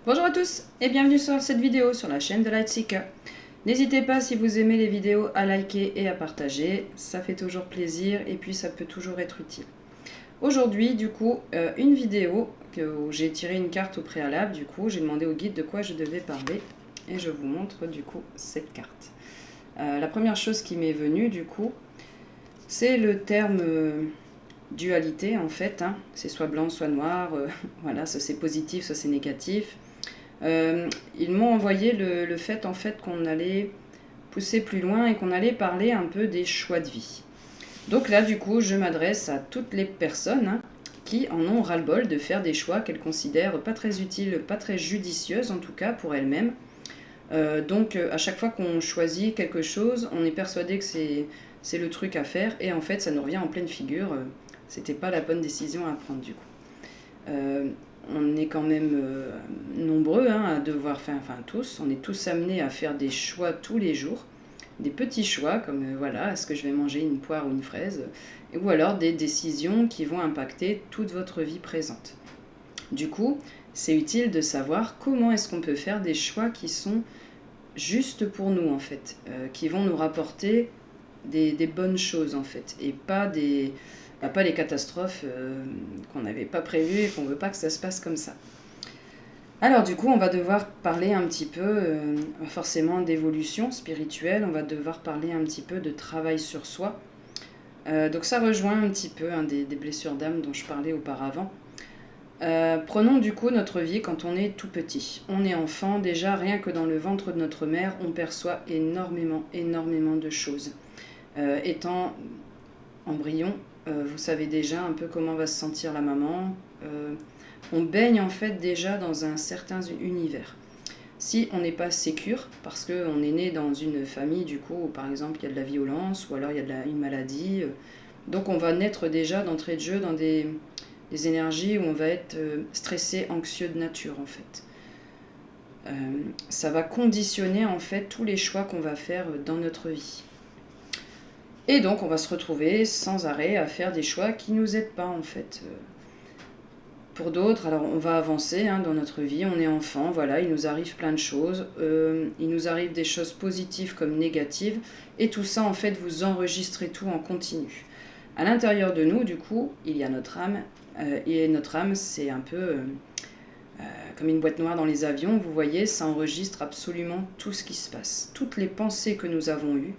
Bonjour à tous et bienvenue sur cette vidéo sur la chaîne de Lightseeker. N'hésitez pas si vous aimez les vidéos à liker et à partager, ça fait toujours plaisir et puis ça peut toujours être utile. Aujourd'hui du coup une vidéo où j'ai tiré une carte au préalable, du coup j'ai demandé au guide de quoi je devais parler et je vous montre du coup cette carte. La première chose qui m'est venue du coup c'est le terme dualité en fait, hein. C'est soit blanc soit noir, voilà, soit c'est positif soit c'est négatif. Ils m'ont envoyé le fait en fait qu'on allait pousser plus loin et qu'on allait parler un peu des choix de vie. Donc là du coup je m'adresse à toutes les personnes qui en ont ras-le-bol de faire des choix qu'elles considèrent pas très utiles, pas très judicieuses en tout cas pour elles-mêmes. Donc à chaque fois qu'on choisit quelque chose, on est persuadé que c'est le truc à faire et en fait ça nous revient en pleine figure, c'était pas la bonne décision à prendre du coup. On est quand même nombreux à devoir faire, enfin tous, on est tous amenés à faire des choix tous les jours, des petits choix comme voilà, est-ce que je vais manger une poire ou une fraise, ou alors des décisions qui vont impacter toute votre vie présente. Du coup, c'est utile de savoir comment est-ce qu'on peut faire des choix qui sont justes pour nous en fait, qui vont nous rapporter des bonnes choses en fait, et pas les catastrophes qu'on n'avait pas prévues et qu'on ne veut pas que ça se passe comme ça. Alors du coup, on va devoir parler un petit peu, forcément d'évolution spirituelle, on va devoir parler un petit peu de travail sur soi. Donc ça rejoint un petit peu des blessures d'âme dont je parlais auparavant. Prenons du coup notre vie quand on est tout petit. On est enfant, déjà rien que dans le ventre de notre mère, on perçoit énormément de choses. Étant embryon, vous savez déjà un peu comment va se sentir la maman. On baigne en fait déjà dans un certain univers. Si on n'est pas sécure, parce qu'on est né dans une famille du coup où par exemple il y a de la violence ou alors il y a une maladie, donc on va naître déjà d'entrée de jeu dans des énergies où on va être stressé, anxieux de nature en fait. Ça va conditionner en fait tous les choix qu'on va faire dans notre vie. Et donc on va se retrouver sans arrêt à faire des choix qui ne nous aident pas en fait. Pour d'autres, alors on va avancer dans notre vie, on est enfant, voilà, il nous arrive plein de choses, il nous arrive des choses positives comme négatives, et tout ça en fait vous enregistrez tout en continu. À l'intérieur de nous, du coup, il y a notre âme, et notre âme c'est un peu comme une boîte noire dans les avions, vous voyez, ça enregistre absolument tout ce qui se passe, toutes les pensées que nous avons eues,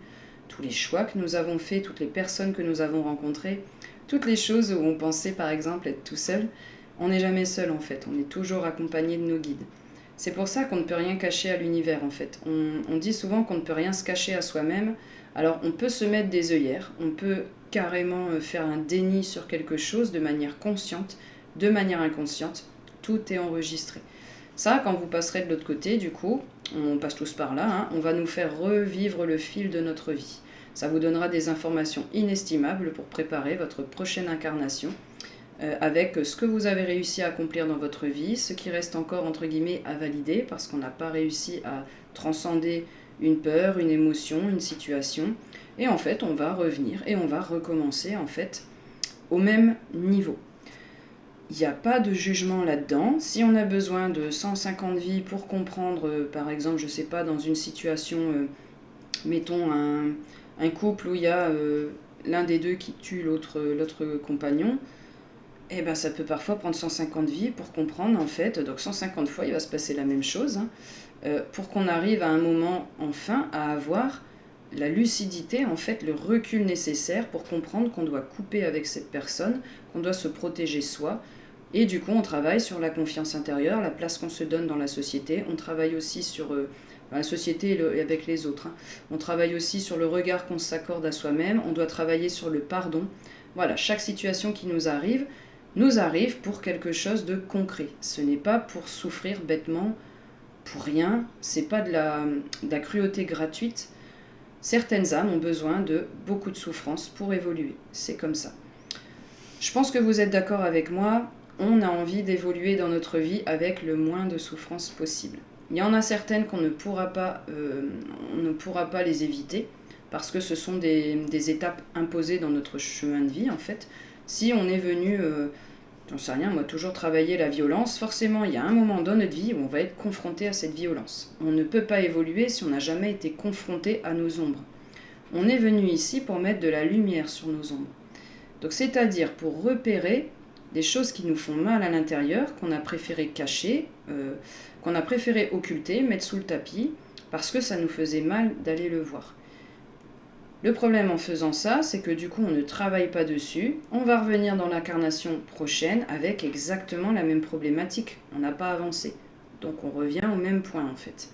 tous les choix que nous avons faits, toutes les personnes que nous avons rencontrées, toutes les choses où on pensait par exemple être tout seul. On n'est jamais seul en fait, on est toujours accompagné de nos guides. C'est pour ça qu'on ne peut rien cacher à l'univers en fait. On dit souvent qu'on ne peut rien se cacher à soi-même. Alors on peut se mettre des œillères, on peut carrément faire un déni sur quelque chose de manière consciente, de manière inconsciente. Tout est enregistré. Ça, quand vous passerez de l'autre côté, du coup, on passe tous par là, on va nous faire revivre le fil de notre vie. Ça vous donnera des informations inestimables pour préparer votre prochaine incarnation, avec ce que vous avez réussi à accomplir dans votre vie, ce qui reste encore entre guillemets à valider parce qu'on n'a pas réussi à transcender une peur, une émotion, une situation. Et en fait, on va revenir et on va recommencer en fait au même niveau. Il n'y a pas de jugement là-dedans. Si on a besoin de 150 vies pour comprendre, par exemple, je ne sais pas, dans une situation, mettons un couple où il y a l'un des deux qui tue l'autre compagnon, et ben ça peut parfois prendre 150 vies pour comprendre en fait. Donc 150 fois il va se passer la même chose, pour qu'on arrive à un moment enfin à avoir la lucidité, en fait le recul nécessaire pour comprendre qu'on doit couper avec cette personne, qu'on doit se protéger soi. Et du coup on travaille sur la confiance intérieure, la place qu'on se donne dans la société, on travaille aussi sur la société et avec les autres. On travaille aussi sur le regard qu'on s'accorde à soi-même, on doit travailler sur le pardon. Voilà, chaque situation qui nous arrive pour quelque chose de concret. Ce n'est pas pour souffrir bêtement, pour rien, c'est pas de la cruauté gratuite. Certaines âmes ont besoin de beaucoup de souffrance pour évoluer, c'est comme ça. Je pense que vous êtes d'accord avec moi, on a envie d'évoluer dans notre vie avec le moins de souffrance possible. Il y en a certaines qu'on ne pourra pas, on ne pourra pas les éviter, parce que ce sont des étapes imposées dans notre chemin de vie en fait. Si on est venu j'en sais rien, moi, toujours travailler la violence, forcément, il y a un moment dans notre vie où on va être confronté à cette violence. On ne peut pas évoluer si on n'a jamais été confronté à nos ombres. On est venu ici pour mettre de la lumière sur nos ombres. Donc, c'est-à-dire pour repérer des choses qui nous font mal à l'intérieur, qu'on a préféré cacher, qu'on a préféré occulter, mettre sous le tapis, parce que ça nous faisait mal d'aller le voir. Le problème en faisant ça, c'est que du coup, on ne travaille pas dessus. On va revenir dans l'incarnation prochaine avec exactement la même problématique. On n'a pas avancé. Donc, on revient au même point, en fait.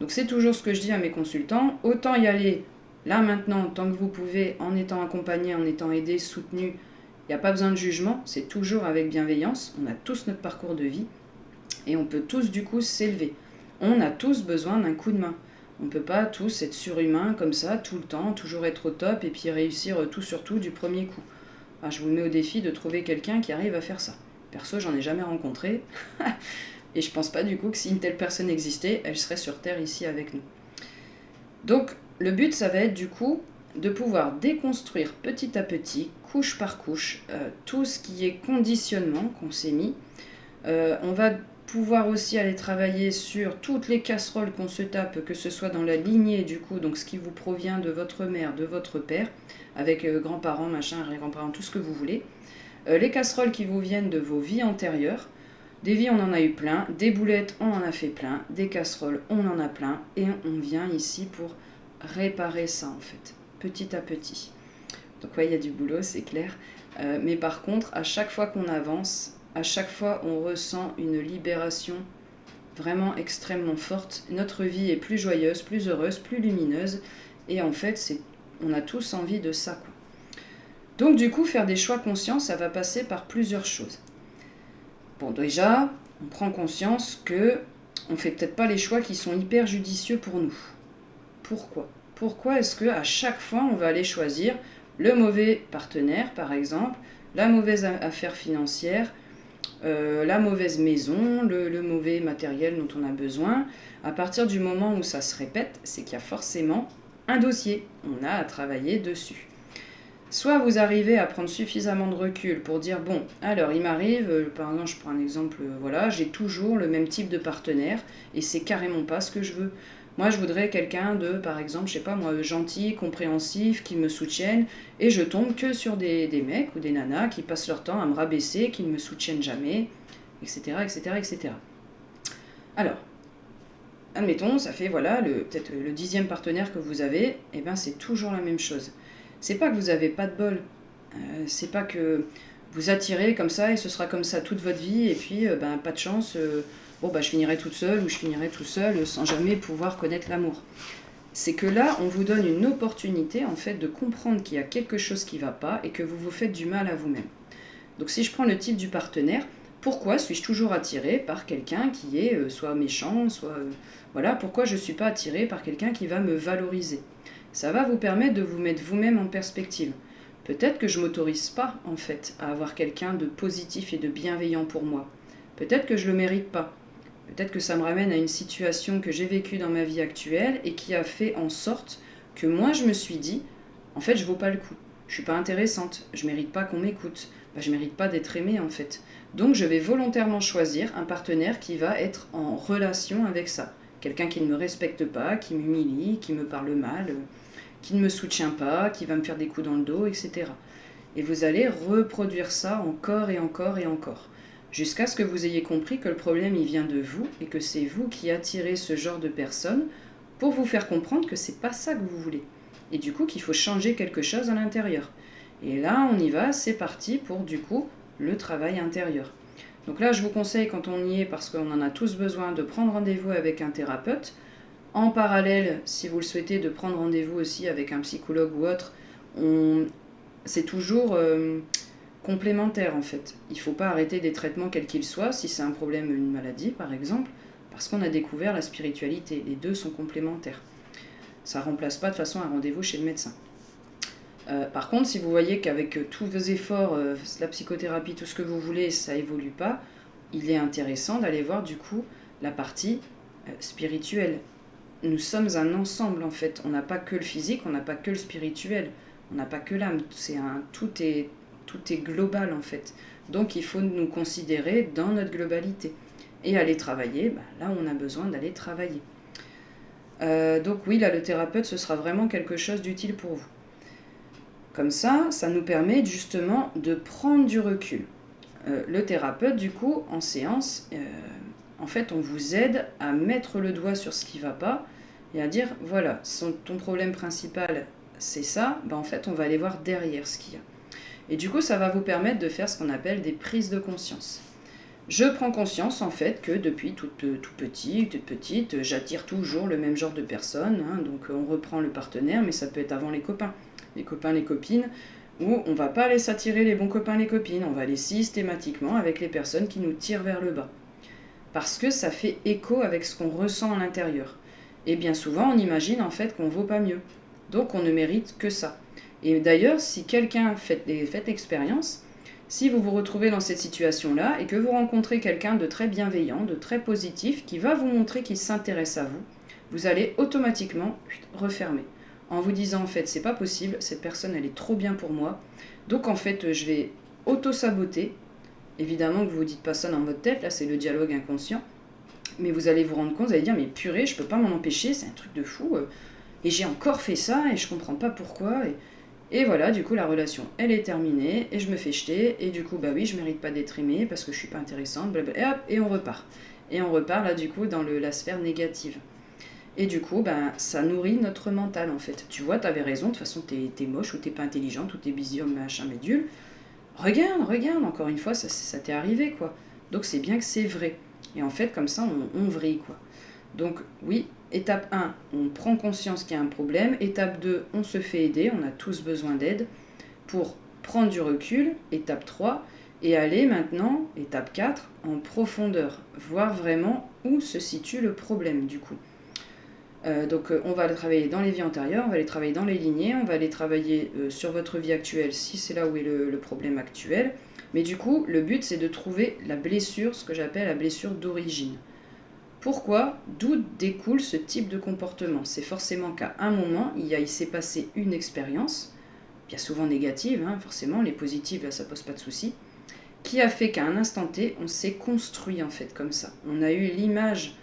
Donc, c'est toujours ce que je dis à mes consultants. Autant y aller là, maintenant, tant que vous pouvez, en étant accompagné, en étant aidé, soutenu. Il n'y a pas besoin de jugement. C'est toujours avec bienveillance. On a tous notre parcours de vie. Et on peut tous, du coup, s'élever. On a tous besoin d'un coup de main. On ne peut pas tous être surhumains comme ça, tout le temps, toujours être au top et puis réussir tout sur tout du premier coup. Enfin, je vous mets au défi de trouver quelqu'un qui arrive à faire ça. Perso, j'en ai jamais rencontré. Et je pense pas du coup que si une telle personne existait, elle serait sur Terre ici avec nous. Donc, le but, ça va être du coup de pouvoir déconstruire petit à petit, couche par couche, tout ce qui est conditionnement qu'on s'est mis. On va pouvoir aussi aller travailler sur toutes les casseroles qu'on se tape, que ce soit dans la lignée du coup, donc ce qui vous provient de votre mère, de votre père, avec grands-parents, machin, arrière-grands-parents, tout ce que vous voulez. Les casseroles qui vous viennent de vos vies antérieures. Des vies, on en a eu plein, des boulettes, on en a fait plein, des casseroles, on en a plein, et on vient ici pour réparer ça en fait, petit à petit. Donc ouais, il y a du boulot, c'est clair. Mais par contre, à chaque fois qu'on avance, à chaque fois, on ressent une libération vraiment extrêmement forte. Notre vie est plus joyeuse, plus heureuse, plus lumineuse. Et en fait, on a tous envie de ça, quoi. Donc du coup, faire des choix conscients, ça va passer par plusieurs choses. Bon, déjà, on prend conscience que on fait peut-être pas les choix qui sont hyper judicieux pour nous. Pourquoi ? Pourquoi est-ce qu'à chaque fois, on va aller choisir le mauvais partenaire, par exemple, la mauvaise affaire financière, la mauvaise maison, le mauvais matériel dont on a besoin. À partir du moment où ça se répète, c'est qu'il y a forcément un dossier. On a à travailler dessus. Soit vous arrivez à prendre suffisamment de recul pour dire, bon, alors il m'arrive, par exemple, je prends un exemple, voilà, j'ai toujours le même type de partenaire et c'est carrément pas ce que je veux. Moi, je voudrais quelqu'un de, par exemple, je sais pas moi, gentil, compréhensif, qui me soutienne, et je tombe que sur des mecs ou des nanas qui passent leur temps à me rabaisser, qui ne me soutiennent jamais, etc., etc., etc. Alors, admettons, ça fait, voilà, peut-être le 10e partenaire que vous avez, et ben c'est toujours la même chose. C'est pas que vous avez pas de bol, c'est pas que vous attirez comme ça et ce sera comme ça toute votre vie, et puis, pas de chance... je finirai toute seule ou je finirai tout seul sans jamais pouvoir connaître l'amour. C'est que là, on vous donne une opportunité en fait de comprendre qu'il y a quelque chose qui ne va pas et que vous vous faites du mal à vous-même. Donc si je prends le type du partenaire, pourquoi suis-je toujours attirée par quelqu'un qui est soit méchant, soit... voilà, pourquoi je ne suis pas attirée par quelqu'un qui va me valoriser ? Ça va vous permettre de vous mettre vous-même en perspective. Peut-être que je ne m'autorise pas en fait à avoir quelqu'un de positif et de bienveillant pour moi. Peut-être que je ne le mérite pas. Peut-être que ça me ramène à une situation que j'ai vécue dans ma vie actuelle et qui a fait en sorte que moi je me suis dit, en fait je vaux pas le coup, je suis pas intéressante, je mérite pas qu'on m'écoute, je mérite pas d'être aimée en fait. Donc je vais volontairement choisir un partenaire qui va être en relation avec ça. Quelqu'un qui ne me respecte pas, qui m'humilie, qui me parle mal, qui ne me soutient pas, qui va me faire des coups dans le dos, etc. Et vous allez reproduire ça encore et encore et encore. Jusqu'à ce que vous ayez compris que le problème il vient de vous et que c'est vous qui attirez ce genre de personnes pour vous faire comprendre que c'est pas ça que vous voulez. Et du coup qu'il faut changer quelque chose à l'intérieur. Et là on y va, c'est parti pour du coup le travail intérieur. Donc là je vous conseille quand on y est, parce qu'on en a tous besoin, de prendre rendez-vous avec un thérapeute. En parallèle, si vous le souhaitez, de prendre rendez-vous aussi avec un psychologue ou autre. C'est toujours... complémentaire en fait. Il ne faut pas arrêter des traitements quels qu'ils soient, si c'est un problème, une maladie par exemple, parce qu'on a découvert la spiritualité. Les deux sont complémentaires. Ça ne remplace pas de toute façon un rendez-vous chez le médecin. Par contre, si vous voyez qu'avec tous vos efforts, la psychothérapie, tout ce que vous voulez, ça évolue pas, il est intéressant d'aller voir du coup la partie spirituelle. Nous sommes un ensemble en fait. On n'a pas que le physique, on n'a pas que le spirituel, on n'a pas que l'âme. Tout tout est global en fait. Donc il faut nous considérer dans notre globalité. Et aller travailler, là on a besoin d'aller travailler. Donc oui, là le thérapeute, ce sera vraiment quelque chose d'utile pour vous. Comme ça nous permet justement de prendre du recul. Le thérapeute, du coup, en séance, en fait, on vous aide à mettre le doigt sur ce qui ne va pas et à dire, voilà, ton problème principal, c'est ça, en fait, on va aller voir derrière ce qu'il y a. Et du coup, ça va vous permettre de faire ce qu'on appelle des prises de conscience. Je prends conscience, en fait, que depuis toute petite, j'attire toujours le même genre de personnes. Donc, on reprend le partenaire, mais ça peut être avant les copains, les copines, où on ne va pas aller s'attirer les bons copains, les copines, on va aller systématiquement avec les personnes qui nous tirent vers le bas. Parce que ça fait écho avec ce qu'on ressent à l'intérieur. Et bien souvent, on imagine en fait qu'on ne vaut pas mieux. Donc on ne mérite que ça. Et d'ailleurs, si quelqu'un fait l'expérience, si vous vous retrouvez dans cette situation-là et que vous rencontrez quelqu'un de très bienveillant, de très positif, qui va vous montrer qu'il s'intéresse à vous, vous allez automatiquement refermer. En vous disant en fait c'est pas possible, cette personne elle est trop bien pour moi, donc en fait je vais auto-saboter. Évidemment que vous vous dites pas ça dans votre tête, là c'est le dialogue inconscient, mais vous allez vous rendre compte, vous allez dire mais purée je peux pas m'en empêcher, c'est un truc de fou, et j'ai encore fait ça et je comprends pas pourquoi, et voilà, du coup la relation elle est terminée et je me fais jeter, et du coup oui je mérite pas d'être aimée parce que je suis pas intéressante, blablabla, et hop, et on repart. Et on repart là du coup dans la sphère négative. Et du coup, ça nourrit notre mental en fait. Tu vois, t'avais raison, de toute façon, t'es moche ou t'es pas intelligente ou t'es bisium, machin, médule. Regarde, encore une fois, ça t'est arrivé quoi. Donc c'est bien que c'est vrai. Et en fait, comme ça, on vrille quoi. Donc oui, étape 1, on prend conscience qu'il y a un problème. Étape 2, on se fait aider, on a tous besoin d'aide pour prendre du recul. Étape 3, et aller maintenant, étape 4, en profondeur. Voir vraiment où se situe le problème du coup. Donc on va aller travailler dans les vies antérieures, on va aller travailler dans les lignées, on va aller travailler sur votre vie actuelle si c'est là où est le problème actuel. Mais du coup, le but c'est de trouver la blessure, ce que j'appelle la blessure d'origine. Pourquoi? D'où découle ce type de comportement? C'est forcément qu'à un moment, il s'est passé une expérience, bien souvent négative, forcément, les positives là ça pose pas de souci, qui a fait qu'à un instant T, on s'est construit en fait comme ça. On a eu l'image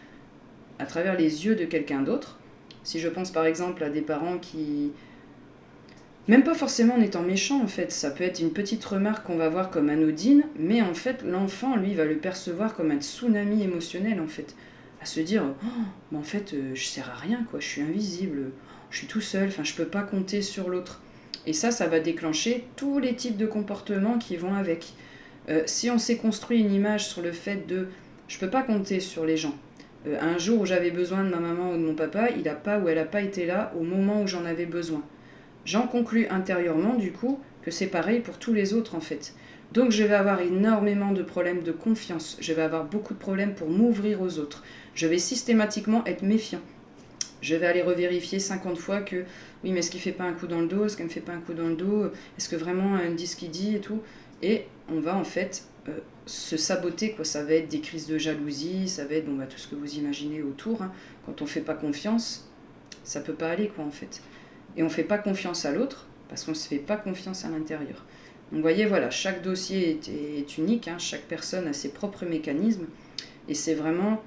à travers les yeux de quelqu'un d'autre. Si je pense par exemple à des parents qui, même pas forcément en étant méchants en fait, ça peut être une petite remarque qu'on va voir comme anodine, mais en fait l'enfant lui va le percevoir comme un tsunami émotionnel en fait, à se dire en fait je sers à rien quoi, je suis invisible, je suis tout seul, je peux pas compter sur l'autre. Et ça va déclencher tous les types de comportements qui vont avec. Si on s'est construit une image sur le fait de je peux pas compter sur les gens, un jour où j'avais besoin de ma maman ou de mon papa, il n'a pas ou elle n'a pas été là au moment où j'en avais besoin. J'en conclus intérieurement du coup que c'est pareil pour tous les autres en fait. Donc je vais avoir énormément de problèmes de confiance, je vais avoir beaucoup de problèmes pour m'ouvrir aux autres. Je vais systématiquement être méfiant. Je vais aller revérifier 50 fois que oui mais est-ce qu'il ne fait pas un coup dans le dos, est-ce qu'elle ne me fait pas un coup dans le dos, est-ce que vraiment elle me dit ce qu'il dit et tout. Et on va en fait se saboter quoi. Ça va être des crises de jalousie, ça va être tout ce que vous imaginez autour. Quand on fait pas confiance, ça peut pas aller quoi en fait. Et on fait pas confiance à l'autre parce qu'on se fait pas confiance à l'intérieur. Donc vous voyez voilà, chaque dossier est unique, chaque personne a ses propres mécanismes et c'est vraiment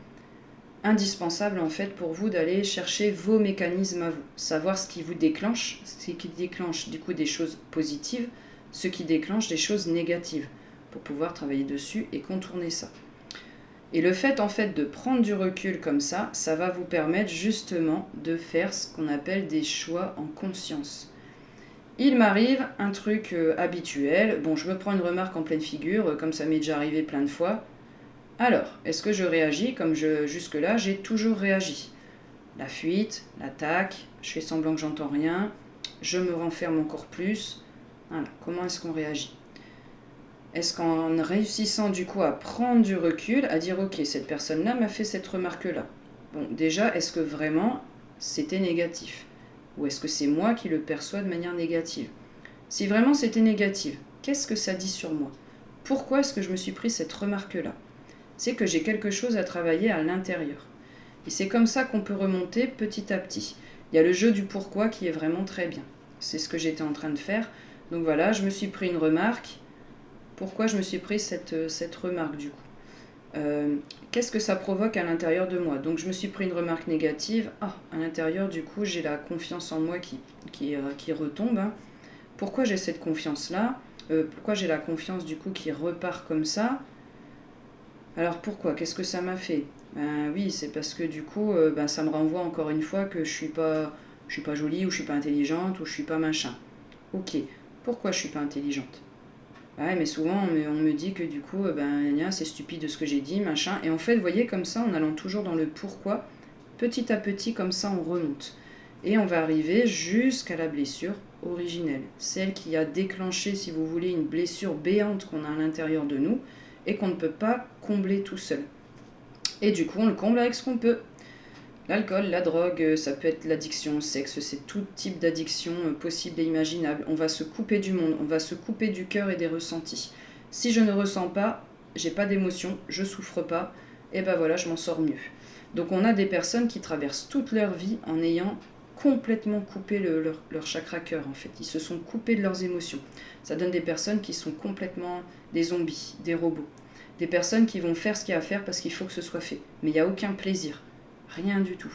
indispensable en fait pour vous d'aller chercher vos mécanismes à vous, savoir ce qui vous déclenche, ce qui déclenche du coup des choses positives, ce qui déclenche des choses négatives, pour pouvoir travailler dessus et contourner ça. Et le fait en fait de prendre du recul comme ça va vous permettre justement de faire ce qu'on appelle des choix en conscience. Il m'arrive un truc habituel, je me prends une remarque en pleine figure, comme ça m'est déjà arrivé plein de fois. Alors, est-ce que je réagis comme jusque-là j'ai toujours réagi? La fuite, l'attaque, je fais semblant que j'entends rien, je me renferme encore plus. Voilà, comment est-ce qu'on réagit? Est-ce qu'en réussissant du coup à prendre du recul, à dire ok, cette personne-là m'a fait cette remarque-là. Bon, déjà, est-ce que vraiment c'était négatif? Ou est-ce que c'est moi qui le perçois de manière négative? Si vraiment c'était négatif, qu'est-ce que ça dit sur moi? Pourquoi est-ce que je me suis pris cette remarque-là? C'est que j'ai quelque chose à travailler à l'intérieur. Et c'est comme ça qu'on peut remonter petit à petit. Il y a le jeu du pourquoi qui est vraiment très bien. C'est ce que j'étais en train de faire. Donc voilà, je me suis pris une remarque. pourquoi je me suis pris cette remarque du coup. Qu'est-ce que ça provoque à l'intérieur de moi? Donc je me suis pris une remarque négative. Ah, à l'intérieur du coup j'ai la confiance en moi qui retombe. Hein. Pourquoi j'ai cette confiance-là? Pourquoi j'ai la confiance du coup qui repart comme ça? Alors pourquoi? Qu'est-ce que ça m'a fait? Ben oui, c'est parce que du coup, ben, ça me renvoie encore une fois que je suis pas jolie, ou je suis pas intelligente, ou je suis pas machin. Ok, pourquoi je suis pas intelligente? Ouais, mais souvent on me dit que du coup, ben, c'est stupide de ce que j'ai dit, machin. Et en fait, vous voyez, comme ça, en allant toujours dans le pourquoi, petit à petit, comme ça, on remonte. Et on va arriver jusqu'à la blessure originelle. Celle qui a déclenché, si vous voulez, une blessure béante qu'on a à l'intérieur de nous et qu'on ne peut pas combler tout seul. Et du coup, on le comble avec ce qu'on peut. L'alcool, la drogue, ça peut être l'addiction au sexe, c'est tout type d'addiction possible et imaginable. On va se couper du monde, on va se couper du cœur et des ressentis. Si je ne ressens pas, j'ai pas d'émotion, je souffre pas, et ben voilà, je m'en sors mieux. Donc on a des personnes qui traversent toute leur vie en ayant complètement coupé leur chakra cœur en fait. Ils se sont coupés de leurs émotions. Ça donne des personnes qui sont complètement des zombies, des robots. Des personnes qui vont faire ce qu'il y a à faire parce qu'il faut que ce soit fait. Mais il n'y a aucun plaisir. Rien du tout.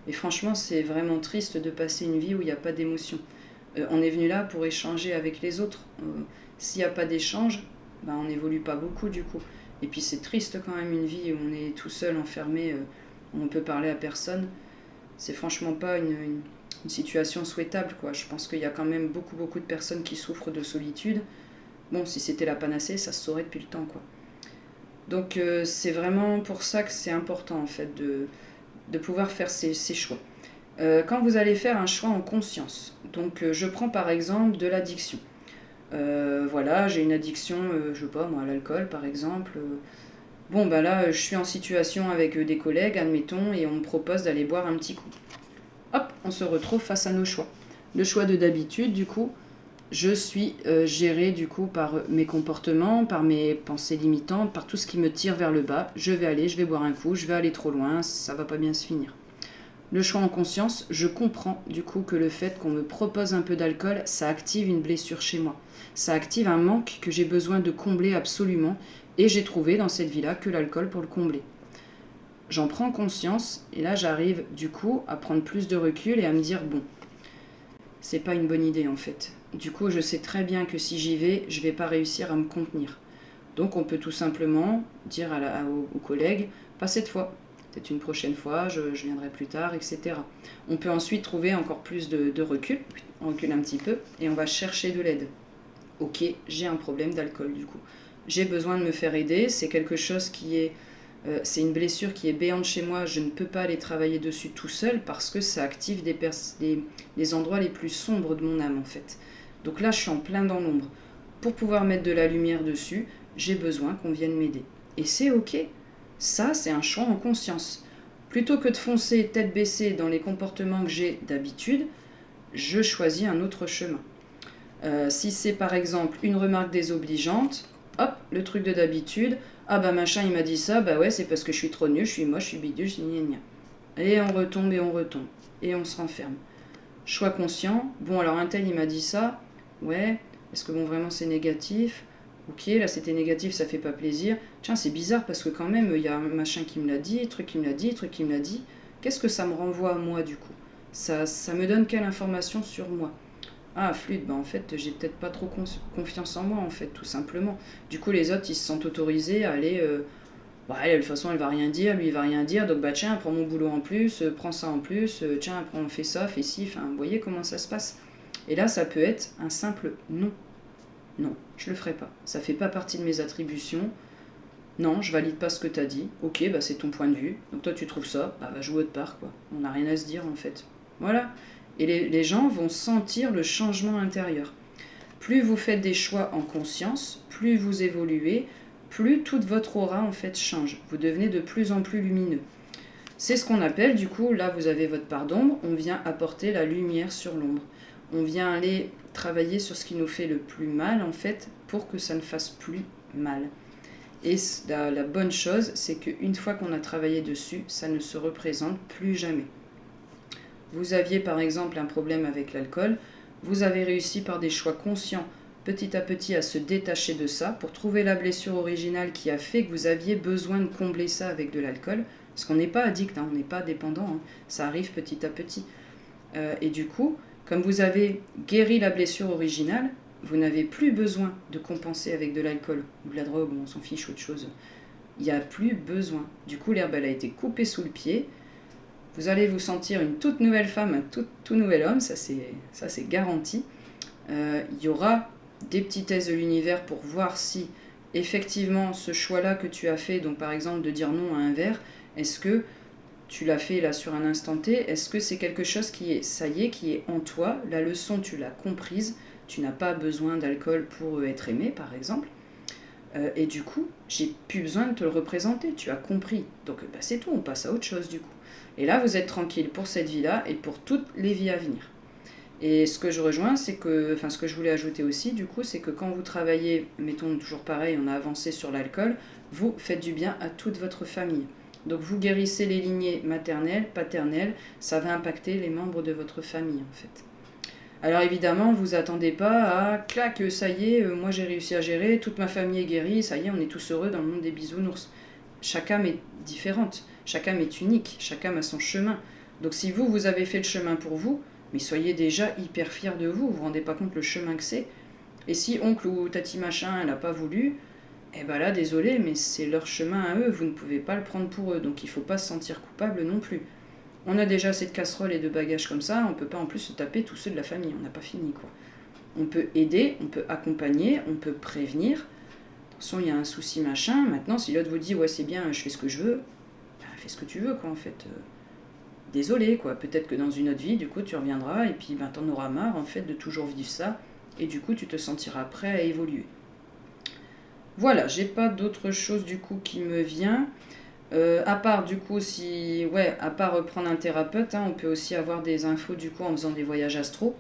Et franchement, c'est vraiment triste de passer une vie où il n'y a pas d'émotion. On est venu là pour échanger avec les autres. S'il n'y a pas d'échange, ben, on n'évolue pas beaucoup du coup. Et puis c'est triste quand même une vie où on est tout seul, enfermé, où on peut parler à personne. C'est franchement pas une situation souhaitable, quoi. Je pense qu'il y a quand même beaucoup de personnes qui souffrent de solitude. Bon, si c'était la panacée, ça se saurait depuis le temps, quoi. Donc c'est vraiment pour ça que c'est important en fait de pouvoir faire ces choix. Quand vous allez faire un choix en conscience, donc je prends par exemple de l'addiction. Voilà, j'ai une addiction, je sais pas moi, à l'alcool par exemple. Bon ben là, je suis en situation avec des collègues, admettons, et on me propose d'aller boire un petit coup. Hop, on se retrouve face à nos choix. Le choix de d'habitude, du coup, je suis gérée du coup par mes comportements, par mes pensées limitantes, par tout ce qui me tire vers le bas. Je vais boire un coup, je vais aller trop loin, ça va pas bien se finir. Le choix en conscience, je comprends du coup que le fait qu'on me propose un peu d'alcool, ça active une blessure chez moi. Ça active un manque que j'ai besoin de combler absolument, et j'ai trouvé dans cette vie-là que l'alcool pour le combler. J'en prends conscience, et là j'arrive du coup à prendre plus de recul et à me dire bon, c'est pas une bonne idée en fait. Du coup, je sais très bien que si j'y vais, je vais pas réussir à me contenir. Donc, on peut tout simplement dire aux collègues, pas cette fois, peut-être une prochaine fois, je viendrai plus tard, etc. On peut ensuite trouver encore plus de recul, on recule un petit peu, et on va chercher de l'aide. Ok, j'ai un problème d'alcool du coup. J'ai besoin de me faire aider, c'est quelque chose qui est... c'est une blessure qui est béante chez moi, je ne peux pas aller travailler dessus tout seul parce que ça active les endroits les plus sombres de mon âme en fait. Donc là, je suis en plein dans l'ombre. Pour pouvoir mettre de la lumière dessus, j'ai besoin qu'on vienne m'aider. Et c'est ok. Ça, c'est un choix en conscience. Plutôt que de foncer tête baissée dans les comportements que j'ai d'habitude, je choisis un autre chemin. Si c'est par exemple une remarque désobligeante, hop, le truc de d'habitude, ah bah machin il m'a dit ça, bah ouais c'est parce que je suis trop nulle, je suis moche, je suis bidule, je suis gna gna. Et on retombe et on retombe. Et on se renferme. Choix conscient, bon alors un tel il m'a dit ça, ouais, est-ce que bon vraiment c'est négatif? Ok, là c'était négatif, ça fait pas plaisir. Tiens, c'est bizarre parce que quand même, il y a un machin qui me l'a dit, truc qui me l'a dit, truc qui me l'a dit. Qu'est-ce que ça me renvoie à moi du coup? Ça me donne quelle information sur moi? Ah, flûte, bah en fait, j'ai peut-être pas trop confiance en moi, en fait, tout simplement. Du coup, les autres, ils se sentent autorisés à aller. Bah, elle, de toute façon, elle va rien dire, lui, il va rien dire, donc bah tiens, prends mon boulot en plus, prends ça en plus, tiens, prends, fais ça, fais ci, enfin, vous voyez comment ça se passe. Et là, ça peut être un simple non. Non, je le ferai pas. Ça fait pas partie de mes attributions. Non, je valide pas ce que t'as dit. Ok, bah c'est ton point de vue. Donc toi, tu trouves ça, bah va jouer autre part, quoi. On n'a rien à se dire, en fait. Voilà. Et les gens vont sentir le changement intérieur. Plus vous faites des choix en conscience, plus vous évoluez, plus toute votre aura en fait change. Vous devenez de plus en plus lumineux. C'est ce qu'on appelle, du coup, là vous avez votre part d'ombre, on vient apporter la lumière sur l'ombre. On vient aller travailler sur ce qui nous fait le plus mal en fait pour que ça ne fasse plus mal. Et la bonne chose, c'est qu'une fois qu'on a travaillé dessus, ça ne se représente plus jamais. Vous aviez par exemple un problème avec l'alcool, vous avez réussi par des choix conscients petit à petit à se détacher de ça pour trouver la blessure originale qui a fait que vous aviez besoin de combler ça avec de l'alcool. Parce qu'on n'est pas addict, hein, on n'est pas dépendant, hein, ça arrive petit à petit. Et du coup, comme vous avez guéri la blessure originale, vous n'avez plus besoin de compenser avec de l'alcool ou de la drogue, ou on s'en fiche, autre chose. Il n'y a plus besoin. Du coup, l'herbe, elle a été coupée sous le pied. Vous allez vous sentir une toute nouvelle femme, un tout nouvel homme, ça c'est garanti. Il y aura des petits tests de l'univers pour voir si effectivement ce choix-là que tu as fait, donc par exemple de dire non à un verre, est-ce que tu l'as fait là sur un instant T, est-ce que c'est quelque chose qui est, ça y est, qui est en toi, la leçon tu l'as comprise, tu n'as pas besoin d'alcool pour être aimé par exemple, et du coup j'ai plus besoin de te le représenter, tu as compris, donc c'est tout, on passe à autre chose du coup. Et là vous êtes tranquille pour cette vie-là et pour toutes les vies à venir. Et ce que je rejoins, c'est que, enfin ce que je voulais ajouter aussi du coup, c'est que quand vous travaillez, mettons toujours pareil, on a avancé sur l'alcool, vous faites du bien à toute votre famille. Donc vous guérissez les lignées maternelles, paternelles, ça va impacter les membres de votre famille en fait. Alors évidemment, vous attendez pas à clac, ça y est, moi j'ai réussi à gérer, toute ma famille est guérie, ça y est, on est tous heureux dans le monde des bisounours. Chaque âme est différente, chaque âme est unique, chaque âme a son chemin. Donc si vous avez fait le chemin pour vous, mais soyez déjà hyper fiers de vous, vous vous rendez pas compte le chemin que c'est. Et si oncle ou tati machin, elle n'a pas voulu, eh ben là, désolé, mais c'est leur chemin à eux, vous ne pouvez pas le prendre pour eux, donc il ne faut pas se sentir coupable non plus. On a déjà cette casserole et de bagages comme ça, on ne peut pas en plus se taper tous ceux de la famille, on n'a pas fini quoi. On peut aider, on peut accompagner, on peut prévenir. Attention, il y a un souci machin, maintenant si l'autre vous dit ouais c'est bien, je fais ce que je veux, ben, fais ce que tu veux quoi en fait. Désolé quoi, peut-être que dans une autre vie, du coup tu reviendras et puis ben, t'en auras marre en fait de toujours vivre ça, et du coup tu te sentiras prêt à évoluer. Voilà, j'ai pas d'autre chose du coup qui me vient. À part du coup si... Ouais, à part prendre un thérapeute, hein, on peut aussi avoir des infos du coup en faisant des voyages astro.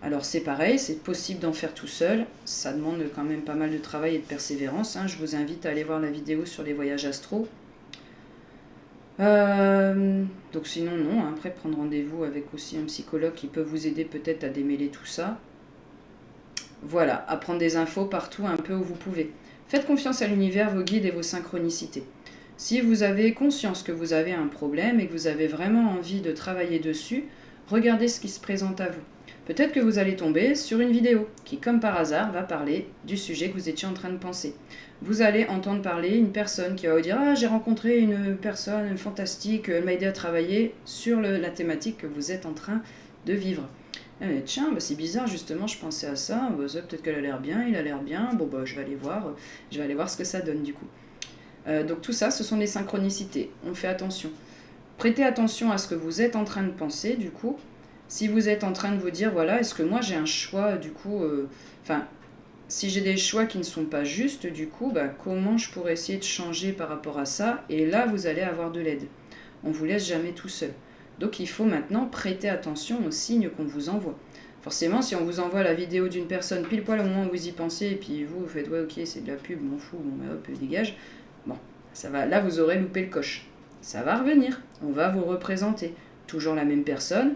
Alors c'est pareil, c'est possible d'en faire tout seul. Ça demande quand même pas mal de travail et de persévérance. Hein. Je vous invite à aller voir la vidéo sur les voyages astro. Donc sinon non, hein. Après prendre rendez-vous avec aussi un psychologue qui peut vous aider peut-être à démêler tout ça. Voilà, à prendre des infos partout un peu où vous pouvez. Faites confiance à l'univers, vos guides et vos synchronicités. Si vous avez conscience que vous avez un problème et que vous avez vraiment envie de travailler dessus, regardez ce qui se présente à vous. Peut-être que vous allez tomber sur une vidéo qui, comme par hasard, va parler du sujet que vous étiez en train de penser. Vous allez entendre parler une personne qui va vous dire « Ah, j'ai rencontré une personne fantastique, elle m'a aidé à travailler sur la thématique que vous êtes en train de vivre. » Tiens, bah c'est bizarre, justement, je pensais à ça, peut-être qu'elle a l'air bien, il a l'air bien, bon bah je vais aller voir ce que ça donne du coup. Donc tout ça, ce sont les synchronicités, on fait attention. Prêtez attention à ce que vous êtes en train de penser du coup. Si vous êtes en train de vous dire, voilà, est-ce que moi j'ai un choix du coup, si j'ai des choix qui ne sont pas justes du coup, bah, comment je pourrais essayer de changer par rapport à ça, et là vous allez avoir de l'aide. On vous laisse jamais tout seul. Donc il faut maintenant prêter attention aux signes qu'on vous envoie. Forcément, si on vous envoie la vidéo d'une personne pile poil au moment où vous y pensez, et puis vous faites ouais ok c'est de la pub, m'en fous, bon bah hop, dégage. Bon, ça va, là vous aurez loupé le coche. Ça va revenir, on va vous représenter. Toujours la même personne,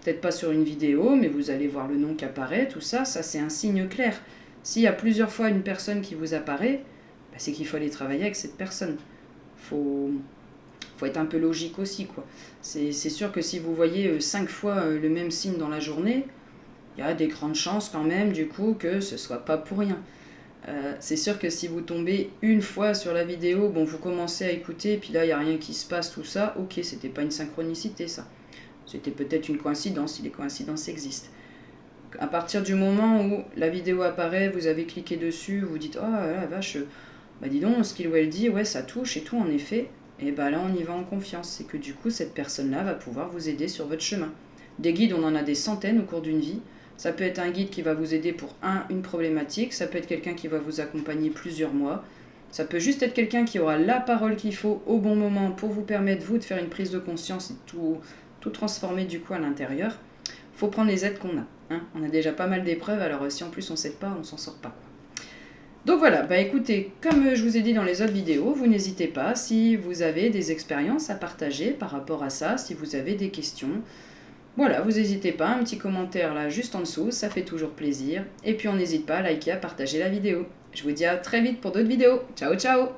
peut-être pas sur une vidéo, mais vous allez voir le nom qui apparaît, tout ça, ça c'est un signe clair. S'il y a plusieurs fois une personne qui vous apparaît, bah, c'est qu'il faut aller travailler avec cette personne. Faut être un peu logique aussi, quoi. C'est sûr que si vous voyez 5 fois le même signe dans la journée, il y a des grandes chances quand même, du coup, que ce soit pas pour rien. C'est sûr que si vous tombez une fois sur la vidéo, bon, vous commencez à écouter, puis là, il n'y a rien qui se passe, tout ça, ok, c'était pas une synchronicité, ça. C'était peut-être une coïncidence, si les coïncidences existent. À partir du moment où la vidéo apparaît, vous avez cliqué dessus, vous dites « Oh la vache, bah dis donc, ce qu'il ou elle dit, ouais, ça touche et tout, en effet. » Et bah là, on y va en confiance. C'est que du coup, cette personne-là va pouvoir vous aider sur votre chemin. Des guides, on en a des centaines au cours d'une vie. Ça peut être un guide qui va vous aider pour une problématique. Ça peut être quelqu'un qui va vous accompagner plusieurs mois. Ça peut juste être quelqu'un qui aura la parole qu'il faut au bon moment pour vous permettre, vous, de faire une prise de conscience et tout transformer du coup à l'intérieur. Il faut prendre les aides qu'on a. Hein. On a déjà pas mal d'épreuves, alors si en plus on ne s'aide pas, on s'en sort pas, quoi. Donc voilà, bah écoutez, comme je vous ai dit dans les autres vidéos, vous n'hésitez pas, si vous avez des expériences à partager par rapport à ça, si vous avez des questions, Voilà, vous n'hésitez pas, un petit commentaire là juste en dessous, ça fait toujours plaisir. Et puis on n'hésite pas à liker, à partager la vidéo. Je vous dis à très vite pour d'autres vidéos. Ciao ciao!